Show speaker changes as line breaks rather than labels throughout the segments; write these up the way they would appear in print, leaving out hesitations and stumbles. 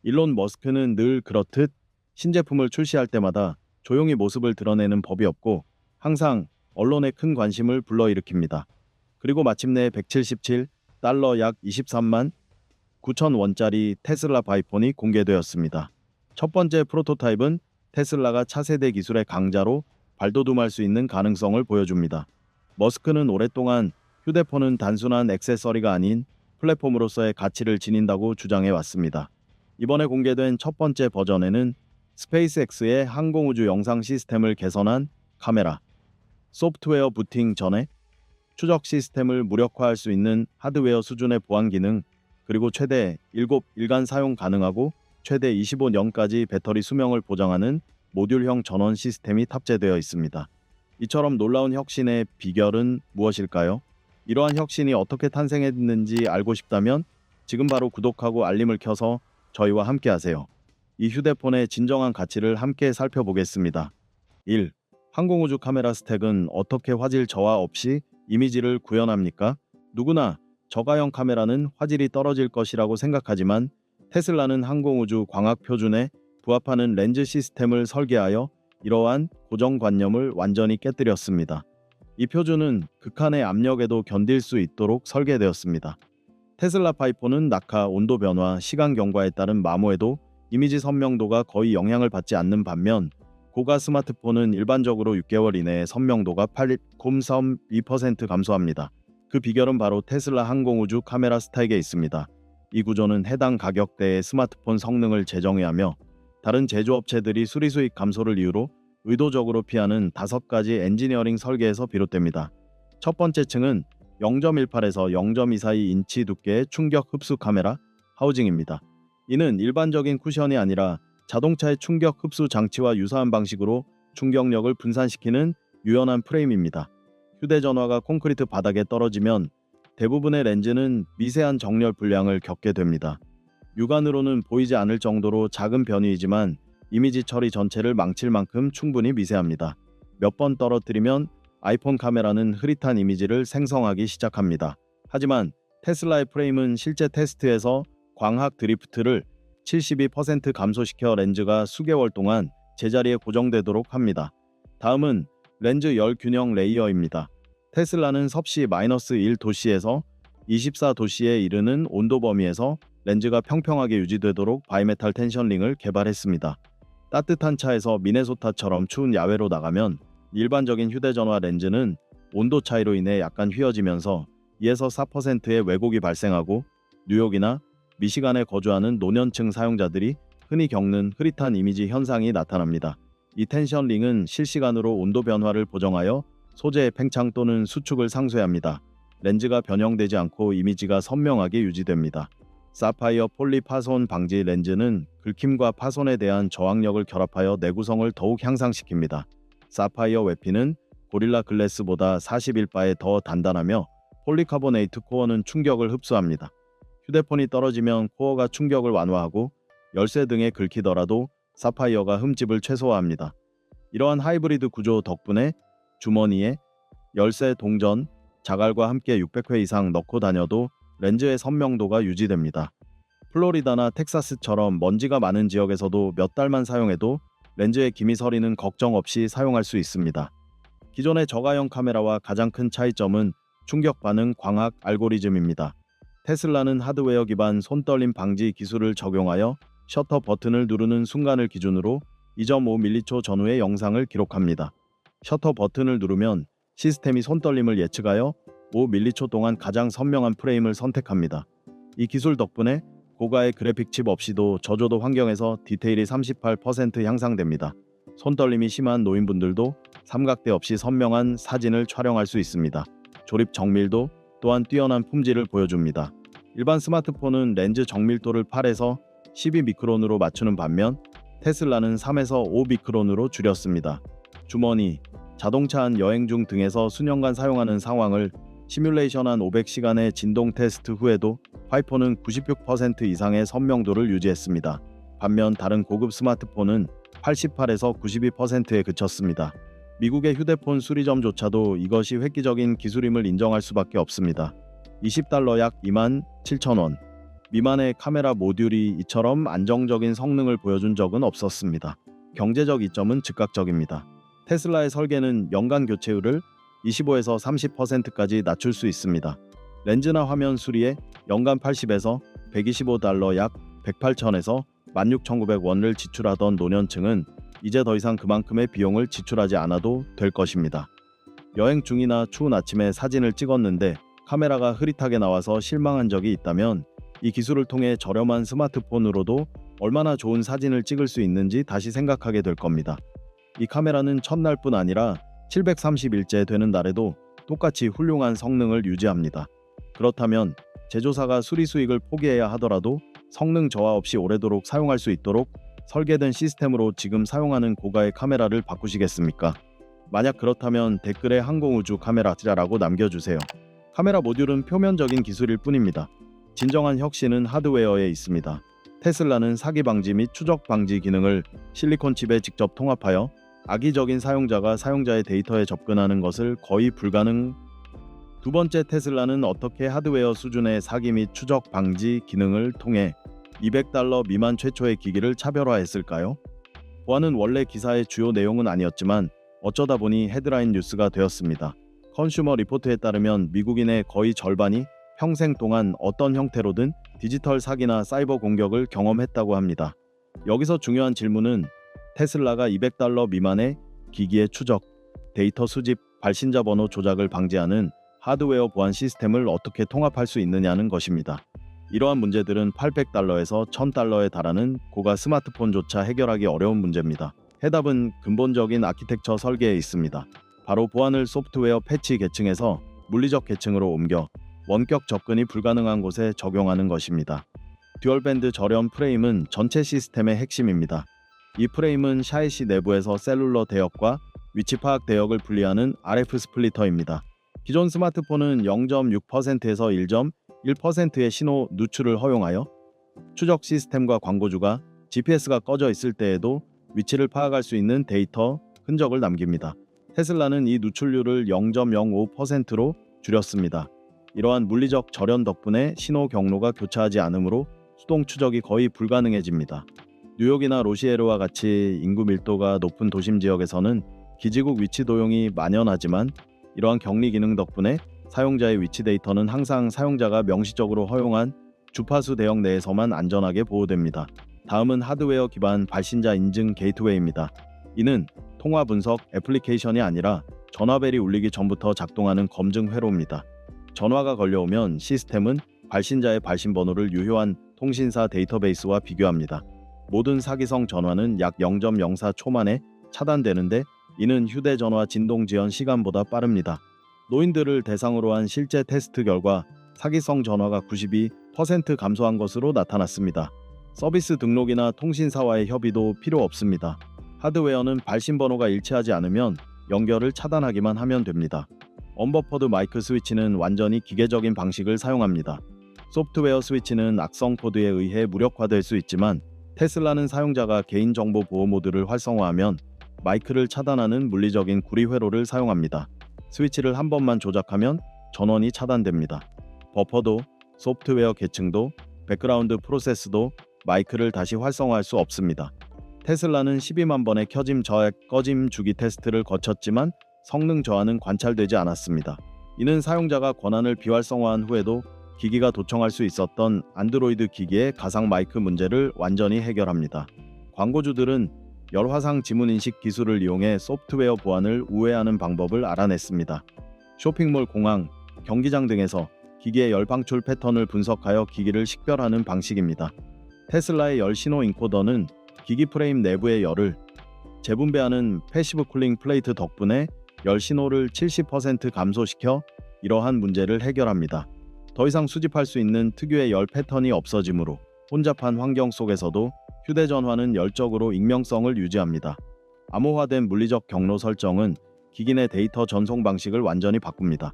일론 머스크는 늘 그렇듯 신제품을 출시할 때마다 조용히 모습을 드러내는 법이 없고 항상 언론의 큰 관심을 불러일으킵니다. 그리고 마침내 177달러 약 23만 9천 원짜리 테슬라 바이폰이 공개되었습니다. 첫 번째 프로토타입은 테슬라가 차세대 기술의 강자로 발돋움할 수 있는 가능성을 보여줍니다. 머스크는 오랫동안 휴대폰은 단순한 액세서리가 아닌 플랫폼으로서의 가치를 지닌다고 주장해 왔습니다. 이번에 공개된 첫 번째 버전에는 스페이스X의 항공우주 영상 시스템을 개선한 카메라, 소프트웨어 부팅 전에 추적 시스템을 무력화할 수 있는 하드웨어 수준의 보안 기능, 그리고 최대 7일간 사용 가능하고 최대 25년까지 배터리 수명을 보장하는 모듈형 전원 시스템이 탑재되어 있습니다. 이처럼 놀라운 혁신의 비결은 무엇일까요? 이러한 혁신이 어떻게 탄생했는지 알고 싶다면 지금 바로 구독하고 알림을 켜서 저희와 함께 하세요. 이 휴대폰의 진정한 가치를 함께 살펴보겠습니다. 1. 항공우주 카메라 스택은 어떻게 화질 저하 없이 이미지를 구현합니까? 누구나 저가형 카메라는 화질이 떨어질 것이라고 생각하지만 테슬라는 항공우주 광학 표준에 부합하는 렌즈 시스템을 설계하여 이러한 고정관념을 완전히 깨뜨렸습니다. 이 표준은 극한의 압력에도 견딜 수 있도록 설계되었습니다. 테슬라 파이폰은 낙하, 온도 변화, 시간 경과에 따른 마모에도 이미지 선명도가 거의 영향을 받지 않는 반면 고가 스마트폰은 일반적으로 6개월 이내에 선명도가 8.2% 감소합니다. 그 비결은 바로 테슬라 항공우주 카메라 스택에 있습니다. 이 구조는 해당 가격대의 스마트폰 성능을 재정해야 하며 다른 제조업체들이 수리수익 감소를 이유로 의도적으로 피하는 5가지 엔지니어링 설계에서 비롯됩니다. 첫 번째 층은 0.18에서 0.242인치 두께의 충격 흡수 카메라 하우징입니다. 이는 일반적인 쿠션이 아니라 자동차의 충격 흡수 장치와 유사한 방식으로 충격력을 분산시키는 유연한 프레임입니다. 휴대전화가 콘크리트 바닥에 떨어지면 대부분의 렌즈는 미세한 정렬 불량을 겪게 됩니다. 육안으로는 보이지 않을 정도로 작은 변이이지만 이미지 처리 전체를 망칠 만큼 충분히 미세합니다. 몇 번 떨어뜨리면 아이폰 카메라는 흐릿한 이미지를 생성하기 시작합니다. 하지만 테슬라의 프레임은 실제 테스트에서 광학 드리프트를 72% 감소시켜 렌즈가 수개월 동안 제자리에 고정되도록 합니다. 다음은 렌즈 열 균형 레이어입니다. 테슬라는 섭씨 -1도씨에서 24도씨에 이르는 온도 범위에서 렌즈가 평평하게 유지되도록 바이메탈 텐션링을 개발했습니다. 따뜻한 차에서 미네소타처럼 추운 야외로 나가면 일반적인 휴대전화 렌즈는 온도 차이로 인해 약간 휘어지면서 2에서 4%의 왜곡이 발생하고 뉴욕이나 미시간에 거주하는 노년층 사용자들이 흔히 겪는 흐릿한 이미지 현상이 나타납니다. 이 텐션링은 실시간으로 온도 변화를 보정하여 소재의 팽창 또는 수축을 상쇄합니다. 렌즈가 변형되지 않고 이미지가 선명하게 유지됩니다. 사파이어 폴리 파손 방지 렌즈는 긁힘과 파손에 대한 저항력을 결합하여 내구성을 더욱 향상시킵니다. 사파이어 외피는 고릴라 글래스보다 41바에 더 단단하며 폴리카보네이트 코어는 충격을 흡수합니다. 휴대폰이 떨어지면 코어가 충격을 완화하고 열쇠 등에 긁히더라도 사파이어가 흠집을 최소화합니다. 이러한 하이브리드 구조 덕분에 주머니에 열쇠, 동전, 자갈과 함께 600회 이상 넣고 다녀도 렌즈의 선명도가 유지됩니다. 플로리다나 텍사스처럼 먼지가 많은 지역에서도 몇 달만 사용해도 렌즈의 김이 서리는 걱정 없이 사용할 수 있습니다. 기존의 저가형 카메라와 가장 큰 차이점은 충격 반응 광학 알고리즘입니다. 테슬라는 하드웨어 기반 손떨림 방지 기술을 적용하여 셔터 버튼을 누르는 순간을 기준으로 2.5ms 전후의 영상을 기록합니다. 셔터 버튼을 누르면 시스템이 손떨림을 예측하여 5ms 동안 가장 선명한 프레임을 선택합니다. 이 기술 덕분에 고가의 그래픽 칩 없이도 저조도 환경에서 디테일이 38% 향상됩니다. 손떨림이 심한 노인분들도 삼각대 없이 선명한 사진을 촬영할 수 있습니다. 조립 정밀도 또한 뛰어난 품질을 보여줍니다. 일반 스마트폰은 렌즈 정밀도를 8에서 12미크론으로 맞추는 반면 테슬라는 3에서 5미크론으로 줄였습니다. 주머니, 자동차 안 여행 중 등에서 수년간 사용하는 상황을 시뮬레이션한 500시간의 진동 테스트 후에도 파이폰은 96% 이상의 선명도를 유지했습니다. 반면 다른 고급 스마트폰은 88에서 92%에 그쳤습니다. 미국의 휴대폰 수리점조차도 이것이 획기적인 기술임을 인정할 수밖에 없습니다. $20 약 27,000원. 미만의 카메라 모듈이 이처럼 안정적인 성능을 보여준 적은 없었습니다. 경제적 이점은 즉각적입니다. 테슬라의 설계는 연간 교체율을 25에서 30%까지 낮출 수 있습니다. 렌즈나 화면 수리에 연간 80에서 125달러 약 108,000에서 16,900원을 지출하던 노년층은 이제 더 이상 그만큼의 비용을 지출하지 않아도 될 것입니다. 여행 중이나 추운 아침에 사진을 찍었는데 카메라가 흐릿하게 나와서 실망한 적이 있다면 이 기술을 통해 저렴한 스마트폰으로도 얼마나 좋은 사진을 찍을 수 있는지 다시 생각하게 될 겁니다. 이 카메라는 첫날뿐 아니라 730일째 되는 날에도 똑같이 훌륭한 성능을 유지합니다. 그렇다면 제조사가 수리 수익을 포기해야 하더라도 성능 저하 없이 오래도록 사용할 수 있도록 설계된 시스템으로 지금 사용하는 고가의 카메라를 바꾸시겠습니까? 만약 그렇다면 댓글에 항공우주 카메라라고 남겨주세요. 카메라 모듈은 표면적인 기술일 뿐입니다. 진정한 혁신은 하드웨어에 있습니다. 테슬라는 사기 방지 및 추적 방지 기능을 실리콘 칩에 직접 통합하여 악의적인 사용자가 사용자의 데이터에 접근하는 것을 거의 불가능. 두 번째, 테슬라는 어떻게 하드웨어 수준의 사기 및 추적 방지 기능을 통해 $200 미만 최초의 기기를 차별화했을까요? 보안은 원래 기사의 주요 내용은 아니었지만 어쩌다 보니 헤드라인 뉴스가 되었습니다. 컨슈머 리포트에 따르면 미국인의 거의 절반이 평생 동안 어떤 형태로든 디지털 사기나 사이버 공격을 경험했다고 합니다. 여기서 중요한 질문은 테슬라가 $200 미만의 기기의 추적, 데이터 수집, 발신자 번호 조작을 방지하는 하드웨어 보안 시스템을 어떻게 통합할 수 있느냐는 것입니다. 이러한 문제들은 $800에서 $1000에 달하는 고가 스마트폰조차 해결하기 어려운 문제입니다. 해답은 근본적인 아키텍처 설계에 있습니다. 바로 보안을 소프트웨어 패치 계층에서 물리적 계층으로 옮겨 원격 접근이 불가능한 곳에 적용하는 것입니다. 듀얼밴드 저렴 프레임은 전체 시스템의 핵심입니다. 이 프레임은 샤이시 내부에서 셀룰러 대역과 위치 파악 대역을 분리하는 RF 스플리터입니다. 기존 스마트폰은 0.6%에서 1.1%의 신호 누출을 허용하여 추적 시스템과 광고주가 GPS가 꺼져 있을 때에도 위치를 파악할 수 있는 데이터 흔적을 남깁니다. 테슬라는 이 누출률을 0.05%로 줄였습니다. 이러한 물리적 절연 덕분에 신호 경로가 교차하지 않으므로 수동 추적이 거의 불가능해집니다. 뉴욕이나 로시에르와 같이 인구 밀도가 높은 도심 지역에서는 기지국 위치 도용이 만연하지만 이러한 격리 기능 덕분에 사용자의 위치 데이터는 항상 사용자가 명시적으로 허용한 주파수 대역 내에서만 안전하게 보호됩니다. 다음은 하드웨어 기반 발신자 인증 게이트웨이입니다. 이는 통화 분석 애플리케이션이 아니라 전화벨이 울리기 전부터 작동하는 검증 회로입니다. 전화가 걸려오면 시스템은 발신자의 발신 번호를 유효한 통신사 데이터베이스와 비교합니다. 모든 사기성 전화는 약 0.04초 만에 차단되는데 이는 휴대전화 진동 지연 시간보다 빠릅니다. 노인들을 대상으로 한 실제 테스트 결과 사기성 전화가 92% 감소한 것으로 나타났습니다. 서비스 등록이나 통신사와의 협의도 필요 없습니다. 하드웨어는 발신 번호가 일치하지 않으면 연결을 차단하기만 하면 됩니다. 언버퍼드 마이크 스위치는 완전히 기계적인 방식을 사용합니다. 소프트웨어 스위치는 악성 코드에 의해 무력화될 수 있지만 테슬라는 사용자가 개인정보 보호 모드를 활성화하면 마이크를 차단하는 물리적인 구리 회로를 사용합니다. 스위치를 한 번만 조작하면 전원이 차단됩니다. 버퍼도, 소프트웨어 계층도, 백그라운드 프로세스도 마이크를 다시 활성화할 수 없습니다. 테슬라는 12만 번의 켜짐 저액 꺼짐 주기 테스트를 거쳤지만 성능 저하는 관찰되지 않았습니다. 이는 사용자가 권한을 비활성화한 후에도 기기가 도청할 수 있었던 안드로이드 기기의 가상 마이크 문제를 완전히 해결합니다. 광고주들은 열화상 지문 인식 기술을 이용해 소프트웨어 보안을 우회하는 방법을 알아냈습니다. 쇼핑몰, 공항, 경기장 등에서 기기의 열 방출 패턴을 분석하여 기기를 식별하는 방식입니다. 테슬라의 열 신호 인코더는 기기 프레임 내부의 열을 재분배하는 패시브 쿨링 플레이트 덕분에 열 신호를 70% 감소시켜 이러한 문제를 해결합니다. 더 이상 수집할 수 있는 특유의 열 패턴이 없어지므로 혼잡한 환경 속에서도 휴대전화는 열적으로 익명성을 유지합니다. 암호화된 물리적 경로 설정은 기기 내 데이터 전송 방식을 완전히 바꿉니다.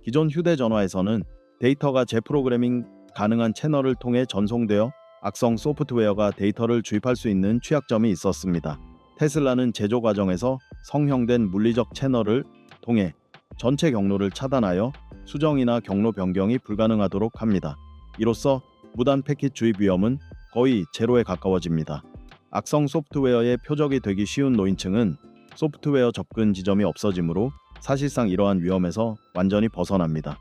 기존 휴대전화에서는 데이터가 재프로그래밍 가능한 채널을 통해 전송되어 악성 소프트웨어가 데이터를 주입할 수 있는 취약점이 있었습니다. 테슬라는 제조 과정에서 성형된 물리적 채널을 통해 전체 경로를 차단하여 수정이나 경로 변경이 불가능하도록 합니다. 이로써 무단 패킷 주입 위험은 거의 제로에 가까워집니다. 악성 소프트웨어의 표적이 되기 쉬운 노인층은 소프트웨어 접근 지점이 없어지므로 사실상 이러한 위험에서 완전히 벗어납니다.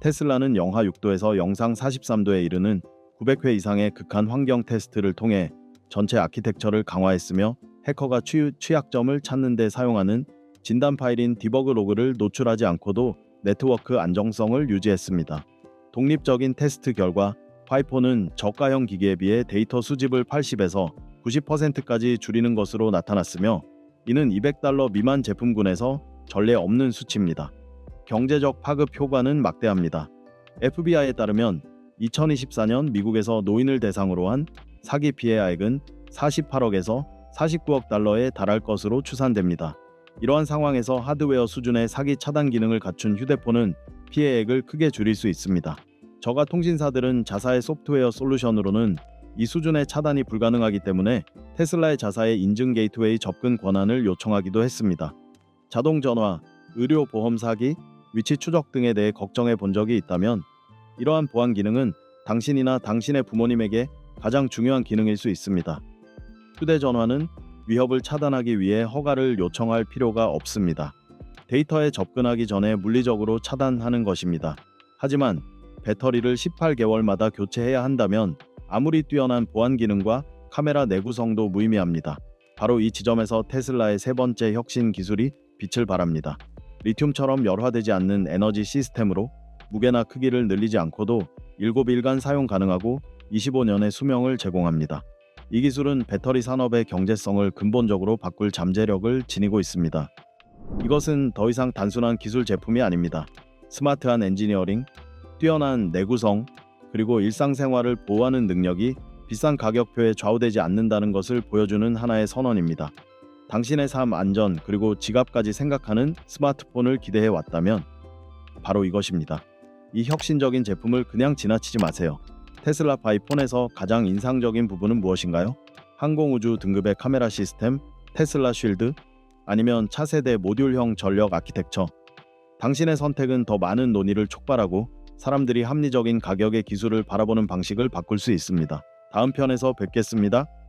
테슬라는 영하 6도에서 영상 43도에 이르는 900회 이상의 극한 환경 테스트를 통해 전체 아키텍처를 강화했으며 해커가 취약점을 찾는 데 사용하는 진단 파일인 디버그 로그를 노출하지 않고도 네트워크 안정성을 유지했습니다. 독립적인 테스트 결과 파이폰은 저가형 기기에 비해 데이터 수집을 80에서 90%까지 줄이는 것으로 나타났으며 이는 $200 미만 제품군에서 전례 없는 수치입니다. 경제적 파급 효과는 막대합니다. FBI에 따르면 2024년 미국에서 노인을 대상으로 한 사기 피해액은 48억에서 49억 달러에 달할 것으로 추산됩니다. 이러한 상황에서 하드웨어 수준의 사기 차단 기능을 갖춘 휴대폰은 피해액을 크게 줄일 수 있습니다. 저가 통신사들은 자사의 소프트웨어 솔루션으로는 이 수준의 차단이 불가능하기 때문에 테슬라의 자사의 인증 게이트웨이 접근 권한을 요청하기도 했습니다. 자동 전화, 의료 보험 사기, 위치 추적 등에 대해 걱정해 본 적이 있다면 이러한 보안 기능은 당신이나 당신의 부모님에게 가장 중요한 기능일 수 있습니다. 휴대전화는 위협을 차단하기 위해 허가를 요청할 필요가 없습니다. 데이터에 접근하기 전에 물리적으로 차단하는 것입니다. 하지만 배터리를 18개월마다 교체해야 한다면 아무리 뛰어난 보안 기능과 카메라 내구성도 무의미합니다. 바로 이 지점에서 테슬라의 세 번째 혁신 기술이 빛을 발합니다. 리튬처럼 열화되지 않는 에너지 시스템으로 무게나 크기를 늘리지 않고도 7일간 사용 가능하고 25년의 수명을 제공합니다. 이 기술은 배터리 산업의 경제성을 근본적으로 바꿀 잠재력을 지니고 있습니다. 이것은 더 이상 단순한 기술 제품이 아닙니다. 스마트한 엔지니어링, 뛰어난 내구성, 그리고 일상생활을 보호하는 능력이 비싼 가격표에 좌우되지 않는다는 것을 보여주는 하나의 선언입니다. 당신의 삶 안전 그리고 지갑까지 생각하는 스마트폰을 기대해 왔다면 바로 이것입니다. 이 혁신적인 제품을 그냥 지나치지 마세요. 테슬라 파이폰에서 가장 인상적인 부분은 무엇인가요? 항공우주 등급의 카메라 시스템, 테슬라 쉴드, 아니면 차세대 모듈형 전력 아키텍처. 당신의 선택은 더 많은 논의를 촉발하고 사람들이 합리적인 가격의 기술을 바라보는 방식을 바꿀 수 있습니다. 다음 편에서 뵙겠습니다.